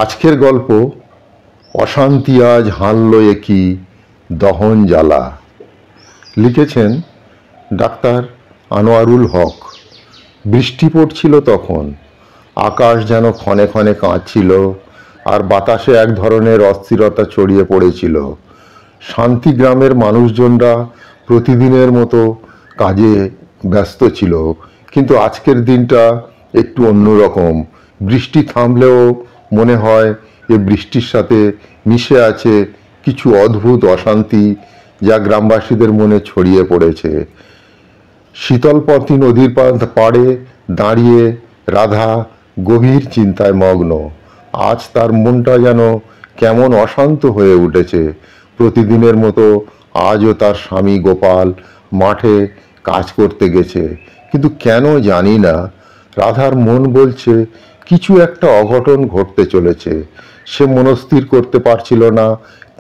আজকের গল্প অশান্তি আজ হানল একই দহন জ্বালা। লিখেছেন ডাক্তার আনোয়ারুল হক। বৃষ্টি পড়ছিল তখন। আকাশ যেন ক্ষণে ক্ষণে কাঁদছিল, আর বাতাসে এক ধরনের অস্থিরতা ছড়িয়ে পড়েছিল। শান্তিগ্রামের মানুষজনরা প্রতিদিনের মতো কাজে ব্যস্ত ছিল, কিন্তু আজকের দিনটা একটু অন্যরকম। বৃষ্টি থামলেও মনে হয় এ বৃষ্টির সাথে মিশে আছে কিছু অদ্ভুত অশান্তি, যা গ্রামবাসীদের মনে ছড়িয়ে পড়েছে। শীতলপতি নদীর পাড়ে দাঁড়িয়ে রাধা গভীর চিন্তায় মগ্ন। আজ তার মনটা যেন কেমন অশান্ত হয়ে উঠেছে। প্রতিদিনের মতো আজও তার স্বামী গোপাল মাঠে কাজ করতে গেছে, কিন্তু কেন জানি না রাধার মন বলছে কিছু একটা অঘটন ঘটতে চলেছে। সে মনস্থির করতে পারছিল না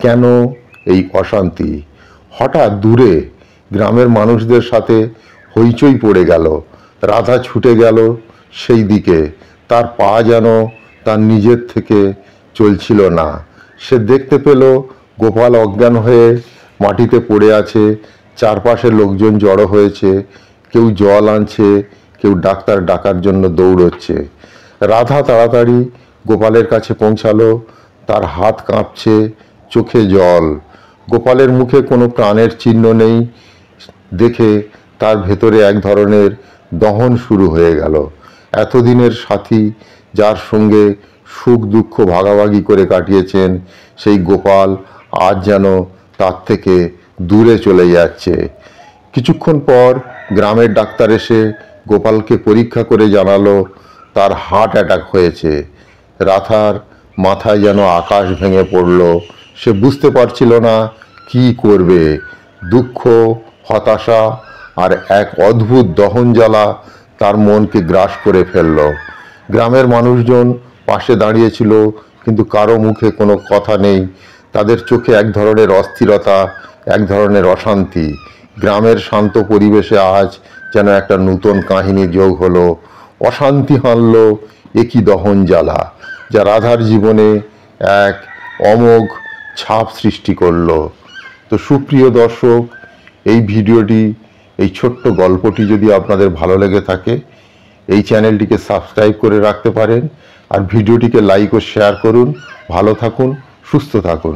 কেন এই অশান্তি। হঠাৎ দূরে গ্রামের মানুষদের সাথে হইচই পড়ে গেল। রাধা ছুটে গেল সেই দিকে। তার পা যেন তার নিজের থেকে চলছিল না। সে দেখতে পেল গোপাল অজ্ঞান হয়ে মাটিতে পড়ে আছে। চারপাশে লোকজন জড়ো হয়েছে, কেউ জল আনছে, কেউ ডাক্তার ডাকার জন্য দৌড়চ্ছে। রাধা তাড়াতাড়ি গোপালের কাছে পৌঁছালো। তার হাত কাঁপছে, চোখে জল। গোপালের মুখে কোনো প্রাণের চিহ্ন নেই দেখে তার ভেতরে এক ধরনের দহন শুরু হয়ে গেল। এতদিনের সাথী, যার সঙ্গে সুখ দুঃখ ভাগাভাগি করে কাটিয়েছেন, সেই গোপাল আজ যেন তার থেকে দূরে চলে যাচ্ছে। কিছুক্ষণ পর গ্রামের ডাক্তার এসে গোপালকে পরীক্ষা করে জানালো তার হার্ট অ্যাটাক হয়েছে। রাধার মাথায় যেন আকাশ ভেঙে পড়ল। সে বুঝতে পারছিল না কি করবে। দুঃখ, হতাশা আর এক অদ্ভুত দহন জ্বালা তার মনকে গ্রাস করে ফেলল। গ্রামের মানুষজন পাশে দাঁড়িয়েছিল, কিন্তু কারো মুখে কোনো কথা নেই। তাদের চোখে এক ধরনের অস্থিরতা, এক ধরনের অশান্তি। গ্রামের শান্ত পরিবেশে আজ যেন একটা নূতন কাহিনী যোগ হলো। অশান্তি হানল একই দহন জ্বালা, যা রাধার জীবনে এক অমোঘ ছাপ সৃষ্টি করল। তো সুপ্রিয় দর্শক, এই ভিডিওটি, এই ছোট্ট গল্পটি যদি আপনাদের ভালো লেগে থাকে, এই চ্যানেলটিকে সাবস্ক্রাইব করে রাখতে পারেন, আর ভিডিওটিকে লাইক ও শেয়ার করুন। ভালো থাকুন, সুস্থ থাকুন।